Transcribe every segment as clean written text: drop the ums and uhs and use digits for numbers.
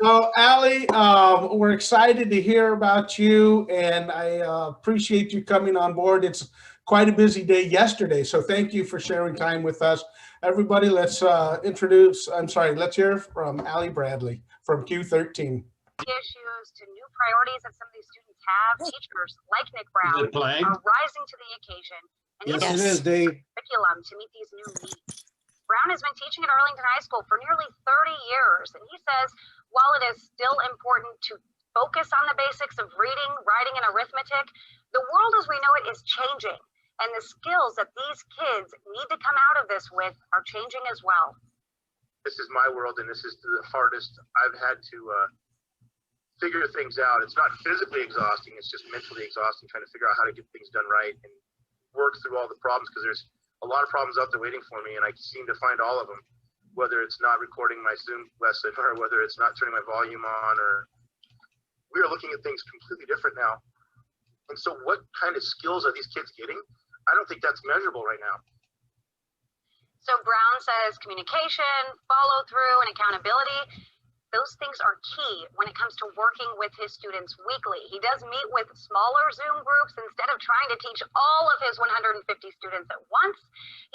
Well, Allie, we're excited to hear about you, and I appreciate you coming on board. It's quite a busy day yesterday, so thank you for sharing time with us. Everybody, let's hear from Allie Bradley from Q13. Issues to new priorities that some of these students have. Teachers like Nick Brown are rising to the occasion and yes, it is, Dave. curriculum to meet these new needs. Brown has been teaching at Arlington High School for nearly 30 years, and he says while it is still important to focus on the basics of reading, writing, and arithmetic, the world as we know it is changing, and the skills that these kids need to come out of this with are changing as well. This is my world, and this is the hardest I've had to figure things out. It's not physically exhausting, it's just mentally exhausting trying to figure out how to get things done right and work through all the problems, because there's a lot of problems out there waiting for me, and I seem to find all of them, whether it's not recording my Zoom lesson or whether it's not turning my volume on, or we are looking at things completely different now. And so what kind of skills are these kids getting? I don't think that's measurable right now. So Brown says communication, follow through, and accountability, those things are key when it comes to working with his students weekly. He does meet with smaller Zoom groups instead of trying to teach all of his 150 students at once.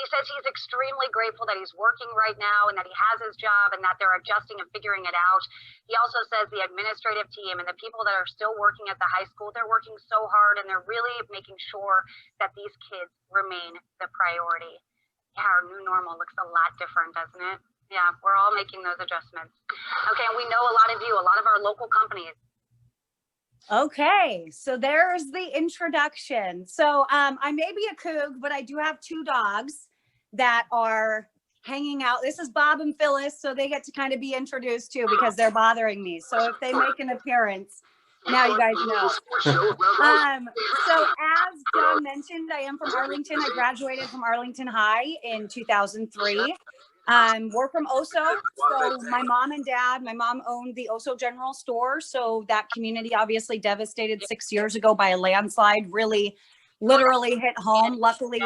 He says he's extremely grateful that he's working right now and that he has his job and that they're adjusting and figuring it out. He also says the administrative team and the people that are still working at the high school, they're working so hard and they're really making sure that these kids remain the priority. Yeah, our new normal looks a lot different, doesn't it? Yeah, we're all making those adjustments. Okay, and we know a lot of you, a lot of our local companies. Okay, so there's the introduction. So I may be a coug, but I do have two dogs that are hanging out. This is Bob and Phyllis, so they get to kind of be introduced too because they're bothering me. So if they make an appearance, now you guys know. So as John mentioned, I am from Arlington. I graduated from Arlington High in 2003. We're from Oso, so my mom and dad, my mom owned the Oso General Store, so that community obviously devastated 6 years ago by a landslide, really literally hit home. Luckily,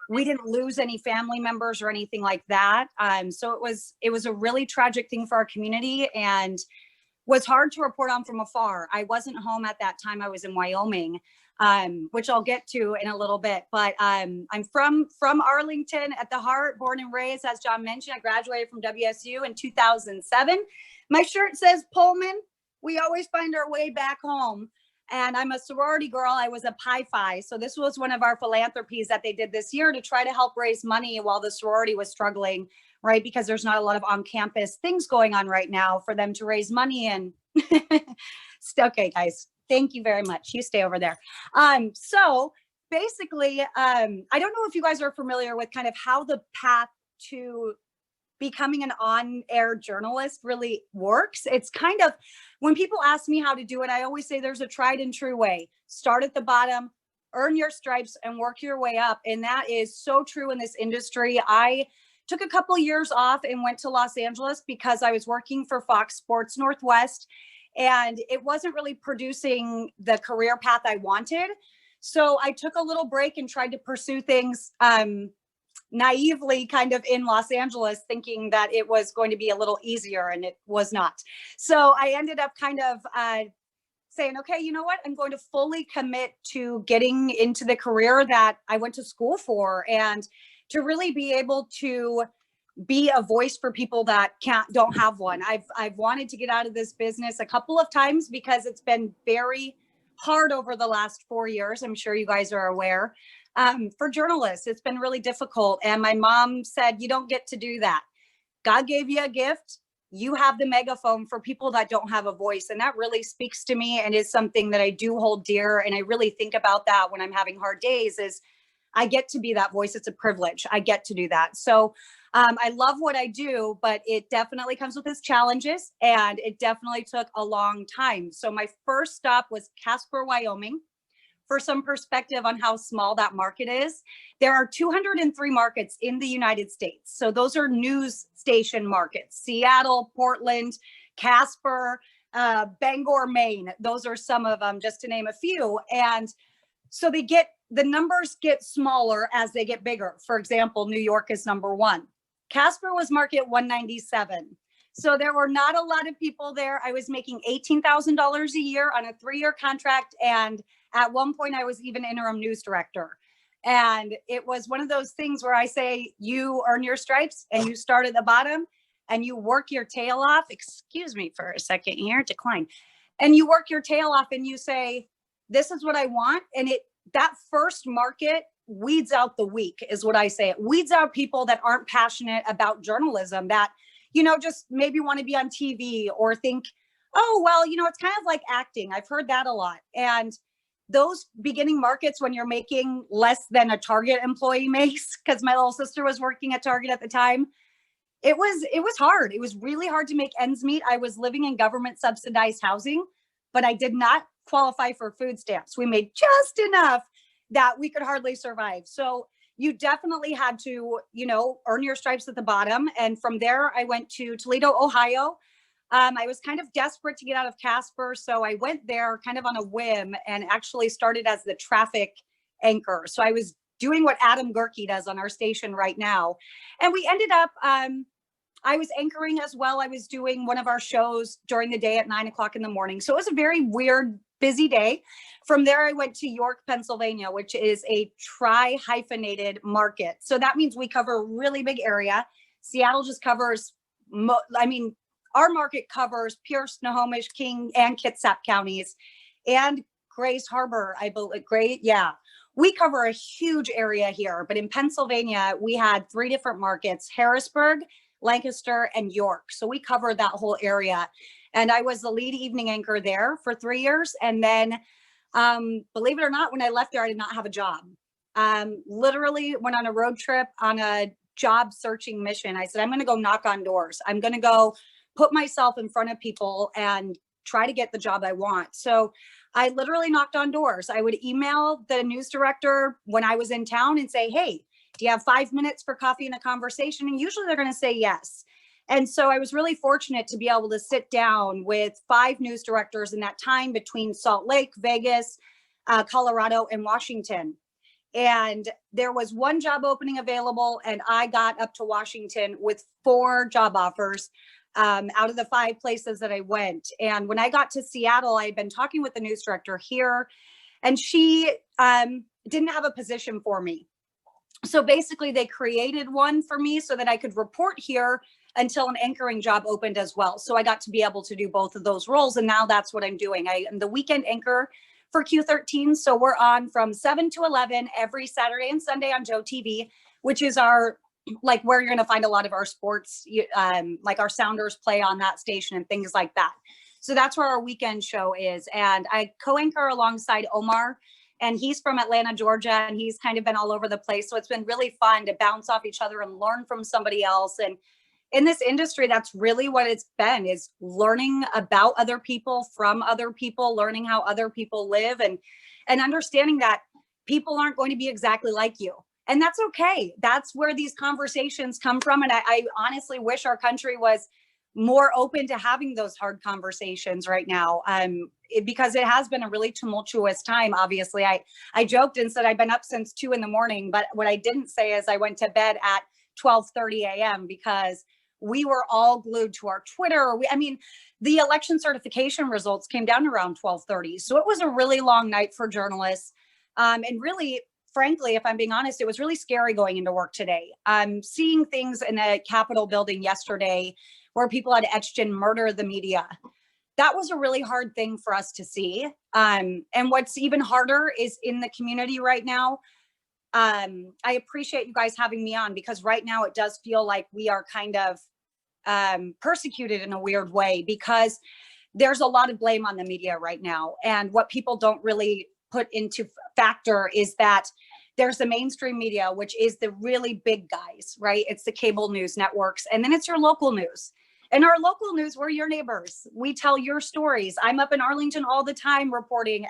we didn't lose any family members or anything like that. So it was a really tragic thing for our community and was hard to report on from afar. I wasn't home at that time. I was in Wyoming. Which I'll get to in a little bit, but I'm from Arlington at the heart, born and raised, as John mentioned. I graduated from WSU in 2007. My shirt says Pullman. We always find our way back home. And I'm a sorority girl. I was a Pi Phi. So this was one of our philanthropies that they did this year to try to help raise money while the sorority was struggling, right? Because there's not a lot of on-campus things going on right now for them to raise money. And okay, guys. Thank you very much. You stay over there. So basically, I don't know if you guys are familiar with kind of how the path to becoming an on-air journalist really works. It's kind of, when people ask me how to do it, I always say there's a tried and true way. Start at the bottom, earn your stripes, and work your way up. And that is so true in this industry. I took a couple of years off and went to Los Angeles because I was working for Fox Sports Northwest. And it wasn't really producing the career path I wanted. So I took a little break and tried to pursue things naively kind of in Los Angeles, thinking that it was going to be a little easier, and it was not. So I ended up kind of saying, okay, you know what? I'm going to fully commit to getting into the career that I went to school for and to really be able to be a voice for people that don't have one. I've wanted to get out of this business a couple of times because it's been very hard over the last 4 years. I'm sure you guys are aware. For journalists, it's been really difficult. And my mom said, you don't get to do that. God gave you a gift. You have the megaphone for people that don't have a voice. And that really speaks to me and is something that I do hold dear. And I really think about that when I'm having hard days is I get to be that voice. It's a privilege. I get to do that. So I love what I do, but it definitely comes with its challenges, and it definitely took a long time. So my first stop was Casper, Wyoming. For some perspective on how small that market is, there are 203 markets in the United States. So those are news station markets: Seattle, Portland, Casper, Bangor, Maine. Those are some of them, just to name a few. And so the numbers get smaller as they get bigger. For example, New York is number one. Casper was market 197. So there were not a lot of people there. I was making $18,000 a year on a 3-year contract. And at one point I was even interim news director. And it was one of those things where I say, you earn your stripes and you start at the bottom and you work your tail off. Excuse me for a second here, decline. And you work your tail off and you say, this is what I want. And that first market weeds out the weak, is what I say. It weeds out people that aren't passionate about journalism, that, just maybe want to be on TV or think, oh, well, it's kind of like acting. I've heard that a lot. And those beginning markets, when you're making less than a Target employee makes, because my little sister was working at Target at the time, it was hard. It was really hard to make ends meet. I was living in government subsidized housing, but I did not qualify for food stamps. We made just enough that we could hardly survive. So you definitely had to, earn your stripes at the bottom. And from there, I went to Toledo, Ohio. I was kind of desperate to get out of Casper. So I went there kind of on a whim and actually started as the traffic anchor. So I was doing what Adam Gerke does on our station right now. And we ended up, I was anchoring as well. I was doing one of our shows during the day at 9 o'clock in the morning. So it was a very weird, busy day. From there, I went to York, Pennsylvania, which is a tri-hyphenated market. So that means we cover a really big area. Seattle just covers, our market covers Pierce, Snohomish, King, and Kitsap counties, and Grays Harbor, I believe. We cover a huge area here, but in Pennsylvania, we had 3 different markets: Harrisburg, Lancaster, and York. So we covered that whole area. And I was the lead evening anchor there for 3 years. And then, believe it or not, when I left there, I did not have a job. Literally went on a road trip on a job searching mission. I said, I'm going to go knock on doors. I'm going to go put myself in front of people and try to get the job I want. So I literally knocked on doors. I would email the news director when I was in town and say, hey, do you have 5 minutes for coffee and a conversation? And usually they're going to say yes. And so I was really fortunate to be able to sit down with 5 news directors in that time between Salt Lake, Vegas, Colorado, and Washington. And there was 1 job opening available, and I got up to Washington with 4 job offers out of the 5 places that I went. And when I got to Seattle, I had been talking with the news director here, and she didn't have a position for me. So basically they created one for me so that I could report here until an anchoring job opened as well. So I got to be able to do both of those roles. And now that's what I'm doing. I am the weekend anchor for Q13. So we're on from 7 to 11 every Saturday and Sunday on Joe TV, which is our, like, where you're going to find a lot of our sports, like our Sounders play on that station and things like that. So that's where our weekend show is. And I co-anchor alongside Omar, and he's from Atlanta, Georgia, and he's kind of been all over the place. So it's been really fun to bounce off each other and learn from somebody else. And in this industry, that's really what it's been, is learning about other people, from other people, learning how other people live, and understanding that people aren't going to be exactly like you. And that's okay. That's where these conversations come from. And I honestly wish our country was more open to having those hard conversations right now, because it has been a really tumultuous time. Obviously, I joked and said I've been up since 2 a.m, but what I didn't say is I went to bed at 12:30 a.m. because we were all glued to our Twitter. The election certification results came down around 12:30, so it was a really long night for journalists. And really, frankly, if I'm being honest, it was really scary going into work today. Seeing things in a Capitol building yesterday where people had etched in "murder the media." That was a really hard thing for us to see. And what's even harder is in the community right now. I appreciate you guys having me on, because right now it does feel like we are kind of persecuted in a weird way, because there's a lot of blame on the media right now. And what people don't really put into factor is that there's the mainstream media, which is the really big guys, right? It's the cable news networks. And then it's your local news. And our local news, we're your neighbors. We tell your stories. I'm up in Arlington all the time reporting.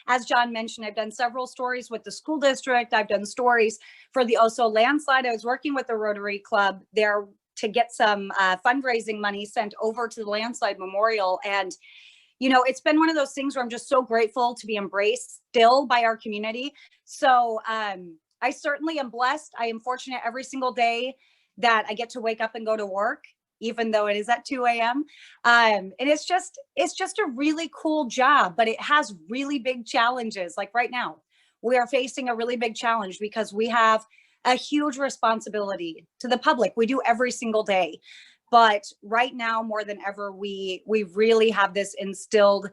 As John mentioned, I've done several stories with the school district. I've done stories for the Oso landslide. I was working with the Rotary Club there to get some fundraising money sent over to the landslide memorial. And, it's been one of those things where I'm just so grateful to be embraced still by our community. So I certainly am blessed. I am fortunate every single day that I get to wake up and go to work. even though it is at 2 a.m. And it's just a really cool job, but it has really big challenges. Like right now, we are facing a really big challenge because we have a huge responsibility to the public. We do every single day. But right now, more than ever, we really have this instilled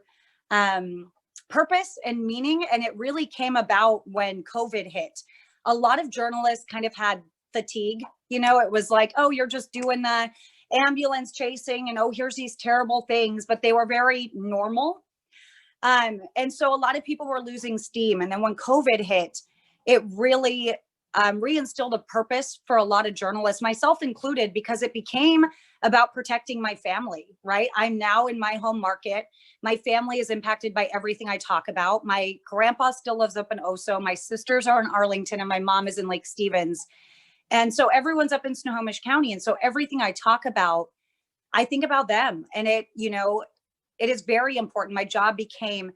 purpose and meaning. And it really came about when COVID hit. A lot of journalists kind of had fatigue. You know, it was like, oh, you're just doing the ambulance chasing and, oh, here's these terrible things, but they were very normal. And so a lot of people were losing steam. And then when COVID hit, it really reinstilled a purpose for a lot of journalists, myself included, because it became about protecting my family, right? I'm now in my home market. My family is impacted by everything I talk about. My grandpa still lives up in Oso. My sisters are in Arlington and my mom is in Lake Stevens. And so everyone's up in Snohomish County. And so everything I talk about, I think about them. And it, you know, it is very important. My job became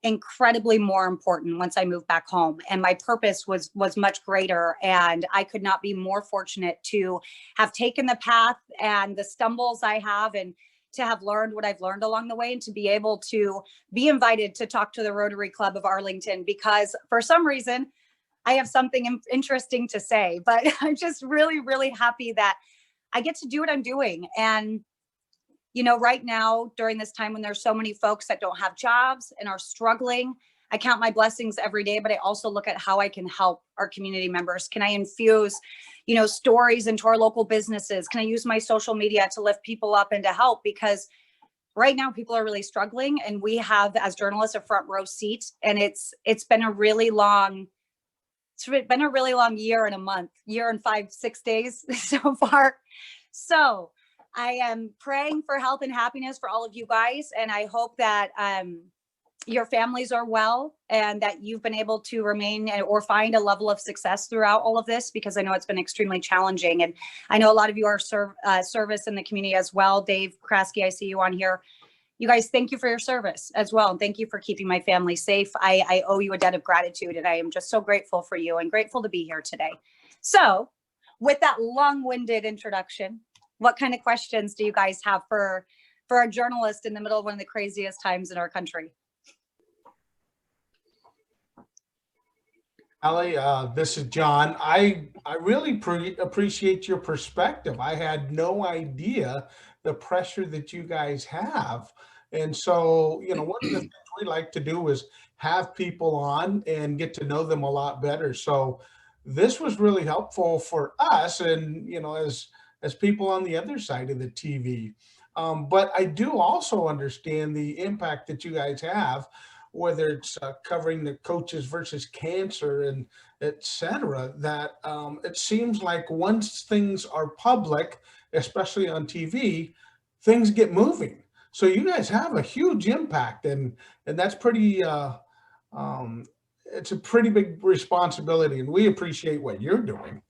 incredibly more important once I moved back home, and my purpose was much greater. And I could not be more fortunate to have taken the path and the stumbles I have, and to have learned what I've learned along the way, and to be able to be invited to talk to the Rotary Club of Arlington, because for some reason I have something interesting to say. But I'm just really, really happy that I get to do what I'm doing. And you know, right now, during this time when there's so many folks that don't have jobs and are struggling, I count my blessings every day, but I also look at how I can help our community members. Can I infuse, you know, stories into our local businesses? Can I use my social media to lift people up and to help? Because right now people are really struggling, and we have, as journalists, a front row seat. And it's been a really long year and a month, year and 5-6 days so far. So I am praying for health and happiness for all of you guys. And I hope that your families are well, and that you've been able to remain or find a level of success throughout all of this, because I know it's been extremely challenging. And I know a lot of you are service in the community as well. Dave Kraske, I see you on here. You guys, thank you for your service as well. And thank you for keeping my family safe. I owe you a debt of gratitude, and I am just so grateful for you and grateful to be here today. So with that long-winded introduction, what kind of questions do you guys have for a journalist in the middle of one of the craziest times in our country? Allie, this is John. I really appreciate your perspective. I had no idea the pressure that you guys have. And so, you know, one of the things we like to do is have people on and get to know them a lot better. So this was really helpful for us, and, you know, as people on the other side of the TV. But I do also understand the impact that you guys have, whether it's covering the coaches versus cancer and et cetera, that it seems like once things are public, especially on TV, things get moving. So you guys have a huge impact, and that's pretty, it's a pretty big responsibility, and we appreciate what you're doing.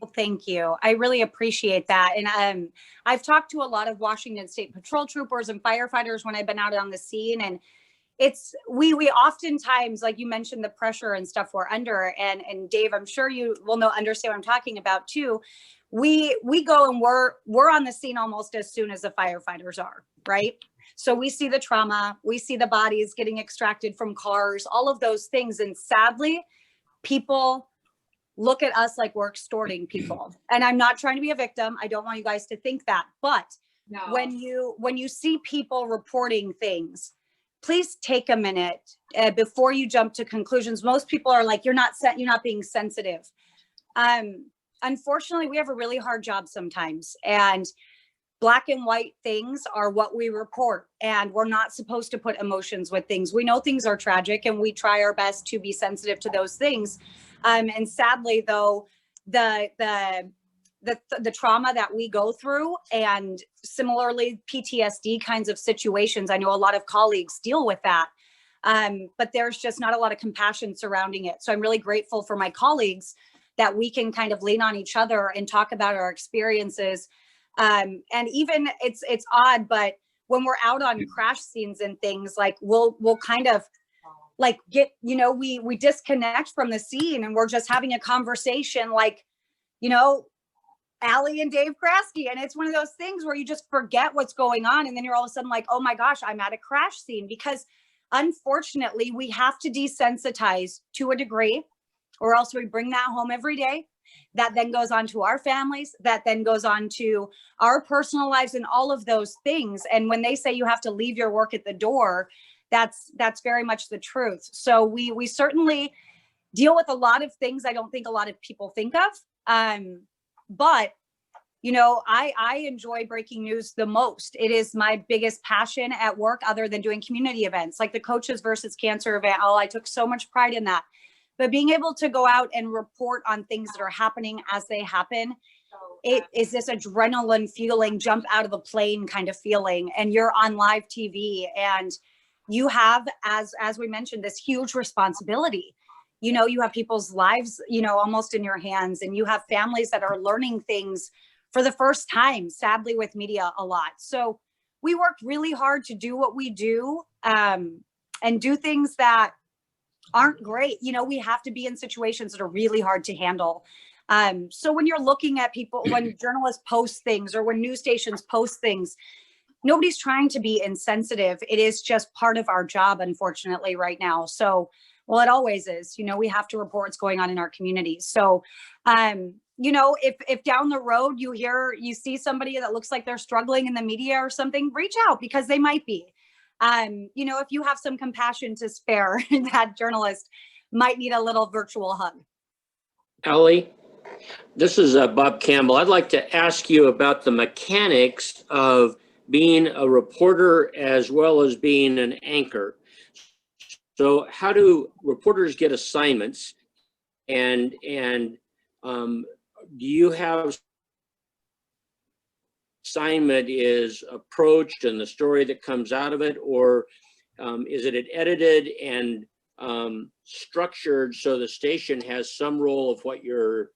Well, thank you. I really appreciate that. And I've talked to a lot of Washington State Patrol troopers and firefighters when I've been out on the scene, and we oftentimes, like you mentioned, the pressure and stuff we're under, and Dave, I'm sure you will understand what I'm talking about too. We go and we're on the scene almost as soon as the firefighters are, right? So we see the trauma, we see the bodies getting extracted from cars, all of those things. And sadly, people look at us like we're extorting people. And I'm not trying to be a victim. I don't want you guys to think that. But no. when you see people reporting things, please take a minute before you jump to conclusions. Most people are like, you're not being sensitive. Unfortunately, we have a really hard job sometimes, and black and white things are what we report, and we're not supposed to put emotions with things. We know things are tragic, and we try our best to be sensitive to those things. And sadly, though, the trauma that we go through, and similarly PTSD kinds of situations, I know a lot of colleagues deal with that, but there's just not a lot of compassion surrounding it. So I'm really grateful for my colleagues that we can kind of lean on each other and talk about our experiences. And even it's odd, but when we're out on crash scenes and things, like we'll kind of like get, you know, we disconnect from the scene, and we're just having a conversation, like, you know, Allie and Dave Kraske. And it's one of those things where you just forget what's going on. And then you're all of a sudden like, oh my gosh, I'm at a crash scene. Because unfortunately, we have to desensitize to a degree, or else we bring that home every day. That then goes on to our families, that then goes on to our personal lives and all of those things. And when they say you have to leave your work at the door, that's very much the truth. So we certainly deal with a lot of things I don't think a lot of people think of. But you know, I enjoy breaking news the most. It is my biggest passion at work, other than doing community events like the Coaches versus Cancer event. Oh, I took so much pride in that. But being able to go out and report on things that are happening as they happen, it is this adrenaline fueling, jump out of the plane kind of feeling. And you're on live TV, and you have, as we mentioned, this huge responsibility. You know, you have people's lives, you know, almost in your hands, and you have families that are learning things for the first time, sadly, with media a lot. So we work really hard to do what we do, and do things that aren't great. You know, we have to be in situations that are really hard to handle. So when you're looking at people, when journalists post things or when news stations post things, nobody's trying to be insensitive. It is just part of our job, unfortunately, right now. So, well, it always is. You know, we have to report what's going on in our communities. So, you know, if down the road you see somebody that looks like they're struggling in the media or something, reach out, because they might be. You know, if you have some compassion to spare, that journalist might need a little virtual hug. Allie, this is Bob Campbell. I'd like to ask you about the mechanics of being a reporter as well as being an anchor. So how do reporters get assignments, and do you have assignment is approached and the story that comes out of it, or is it edited and structured so the station has some role of what your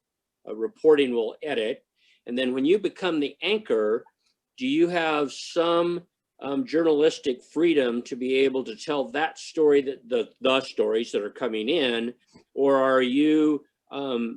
reporting will edit? And then when you become the anchor, do you have some journalistic freedom to be able to tell that story, that the stories that are coming in, or are you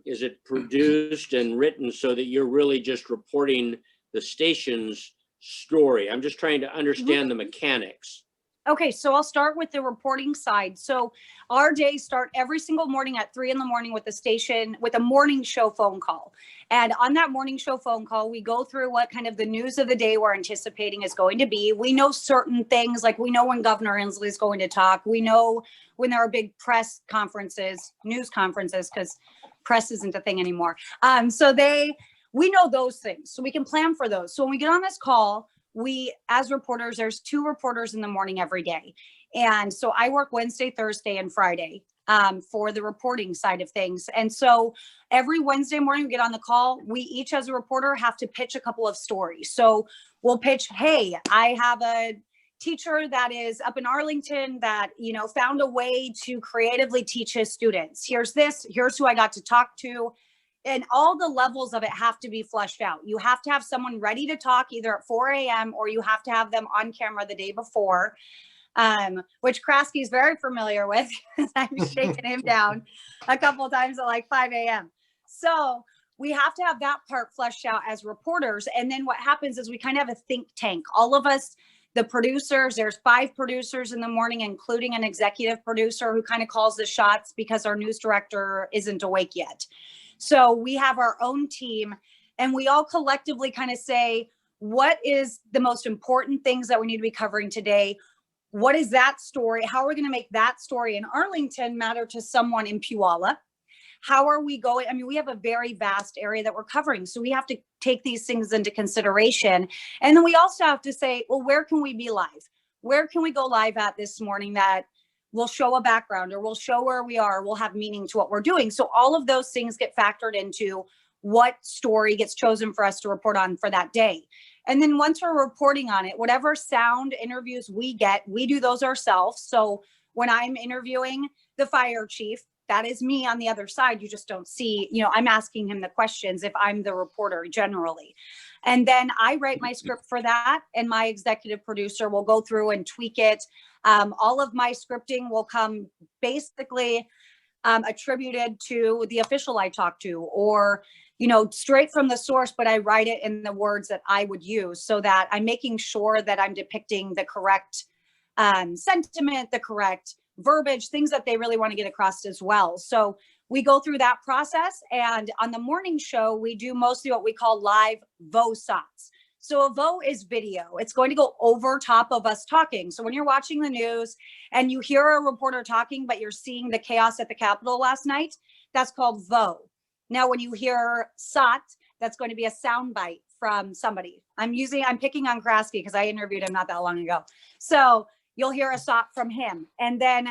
is it produced and written so that you're really just reporting the station's story? I'm just trying to understand the mechanics. Okay, so I'll start with the reporting side. So our days start every single morning at 3 a.m. with the station, with a morning show phone call. And on that morning show phone call, we go through what kind of the news of the day we're anticipating is going to be. We know certain things, like we know when Governor Inslee is going to talk. We know when there are big press conferences, news conferences, because press isn't a thing anymore. We know those things, so we can plan for those. So when we get on this call, we, as reporters, there's 2 reporters in the morning every day. And so I work Wednesday, Thursday, and Friday for the reporting side of things. And so every Wednesday morning we get on the call, we each as a reporter have to pitch a couple of stories. So we'll pitch, hey, I have a teacher that is up in Arlington that, you know, found a way to creatively teach his students. Here's who I got to talk to. And all the levels of it have to be fleshed out. You have to have someone ready to talk either at 4 a.m. or you have to have them on camera the day before, which Kraske is very familiar with. I've shaken him down a couple of times at like 5 a.m. So we have to have that part fleshed out as reporters. And then what happens is we kind of have a think tank. All of us, the producers, there's 5 producers in the morning, including an executive producer who kind of calls the shots because our news director isn't awake yet. So we have our own team, and we all collectively kind of say, what is the most important things that we need to be covering today? What is that story? How are we going to make that story in Arlington matter to someone in Puyallup? How are we going? I mean, we have a very vast area that we're covering, so we have to take these things into consideration. And then we also have to say, well, where can we be live? Where can we go live at this morning that we'll show a background, or we'll show where we are, we'll have meaning to what we're doing. So all of those things get factored into what story gets chosen for us to report on for that day. And then once we're reporting on it, whatever sound interviews we get, we do those ourselves. So when I'm interviewing the fire chief, that is me on the other side. You just don't see, you know, I'm asking him the questions if I'm the reporter generally. And then I write my script for that, and my executive producer will go through and tweak it. All of my scripting will come basically attributed to the official I talked to, or, you know, straight from the source, but I write it in the words that I would use, so that I'm making sure that I'm depicting the correct sentiment, the correct verbiage, things that they really want to get across as well. So we go through that process. And on the morning show, we do mostly what we call live VOSOTs. So a VO is video. It's going to go over top of us talking. So when you're watching the news and you hear a reporter talking, but you're seeing the chaos at the Capitol last night, that's called VO. Now, when you hear SOT, that's going to be a soundbite from somebody. I'm picking on Kraske because I interviewed him not that long ago. So you'll hear a SOT from him. And then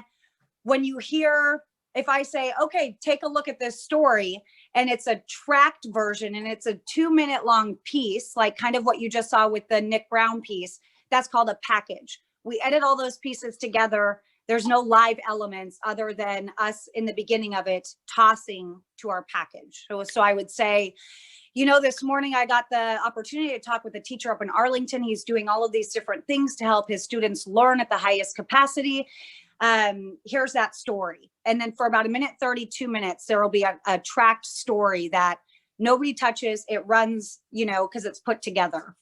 when you hear, if I say, okay, take a look at this story, and it's a tracked version and it's a 2-minute long piece, like kind of what you just saw with the Nick Brown piece, that's called a package. We edit all those pieces together. There's no live elements other than us in the beginning of it tossing to our package. So I would say, you know, this morning I got the opportunity to talk with a teacher up in Arlington. He's doing all of these different things to help his students learn at the highest capacity. Here's that story. And then for about 1:32 minutes, there will be a tracked story that nobody touches. It runs, you know, because it's put together.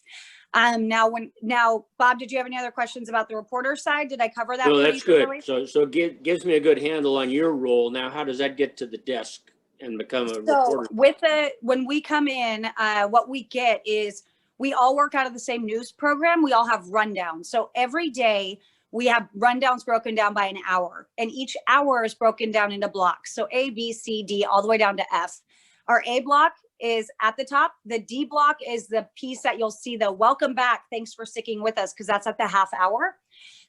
Now, Bob, did you have any other questions about the reporter side? Did I cover that? No, that's good. So gives me a good handle on your role. Now, how does that get to the desk and become a reporter? When we come in, what we get is we all work out of the same news program. We all have rundowns. So every day we have rundowns broken down by an hour, and each hour is broken down into blocks. So A, B, C, D, all the way down to F. Our A block is at the top. The D block is the piece that you'll see the welcome back, thanks for sticking with us, because that's at the half hour.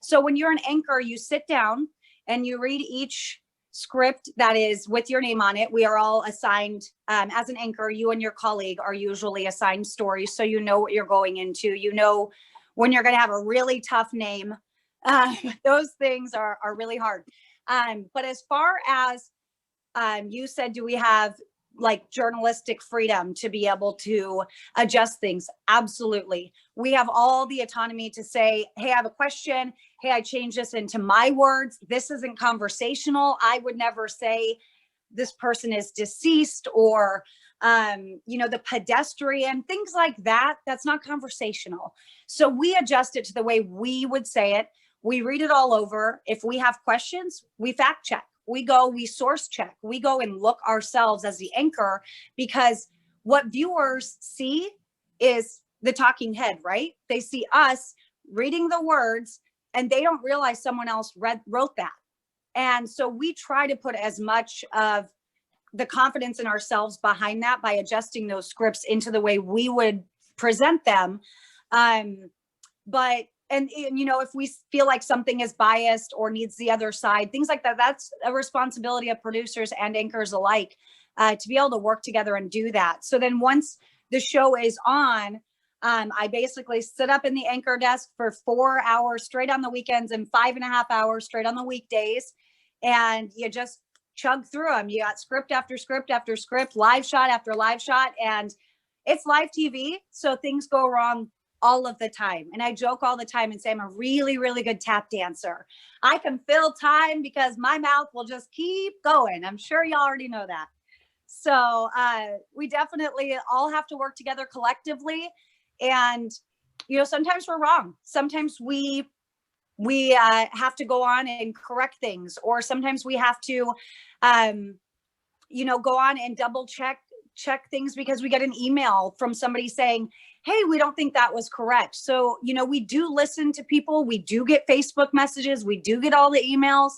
So when you're an anchor, you sit down and you read each script that is with your name on it. We are all assigned, as an anchor, you and your colleague are usually assigned stories, so you know what you're going into. You know when you're going to have a really tough name. Those things are really hard. But as far as you said, do we have like journalistic freedom to be able to adjust things? Absolutely. We have all the autonomy to say, hey, I have a question. Hey, I changed this into my words. This isn't conversational. I would never say this person is deceased, or you know, the pedestrian, things like that. That's not conversational. So we adjust it to the way we would say it. We read it all over. If we have questions, we fact check. We source check. We go and look ourselves as the anchor, because what viewers see is the talking head, right? They see us reading the words and they don't realize someone else wrote that. And so we try to put as much of the confidence in ourselves behind that by adjusting those scripts into the way we would present them. And you know, if we feel like something is biased or needs the other side, things like that, that's a responsibility of producers and anchors alike, to be able to work together and do that. So then once the show is on, I basically sit up in the anchor desk for 4 hours straight on the weekends and 5.5 hours straight on the weekdays. And you just chug through them. You got script after script after script, live shot after live shot. And it's live TV, so things go wrong all of the time. And I joke all the time and say I'm a really, really good tap dancer. I can fill time because my mouth will just keep going. I'm sure you already know that. So we definitely all have to work together collectively. And, you know, sometimes we're wrong. Sometimes we have to go on and correct things, or sometimes we have to, you know, go on and double check things because we get an email from somebody saying, hey, we don't think that was correct. So, you know, we do listen to people. We do get Facebook messages. We do get all the emails,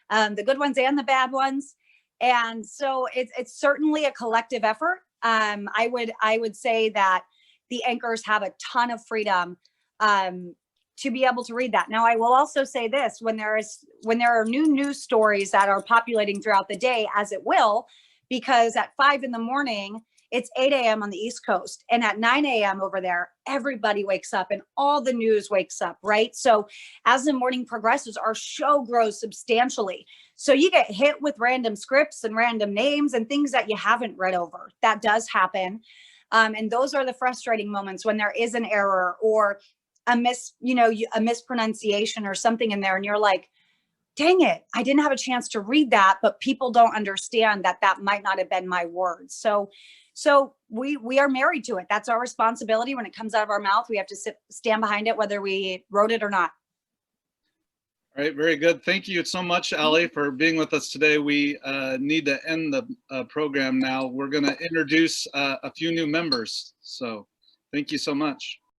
the good ones and the bad ones. And so it's certainly a collective effort. I would say that the anchors have a ton of freedom to be able to read that. Now, I will also say this: when there are new news stories that are populating throughout the day, as it will, because at 5 a.m, it's 8 a.m. on the East Coast. And at 9 a.m. over there, everybody wakes up and all the news wakes up, right? So as the morning progresses, our show grows substantially. So you get hit with random scripts and random names and things that you haven't read over. That does happen. And those are the frustrating moments when there is an error or a mispronunciation or something in there. And you're like, dang it, I didn't have a chance to read that, but people don't understand that that might not have been my words. So we are married to it. That's our responsibility. When it comes out of our mouth, we have to stand behind it, whether we wrote it or not. All right, very good. Thank you so much, Allie, for being with us today. We need to end the program now. We're going to introduce a few new members. So thank you so much.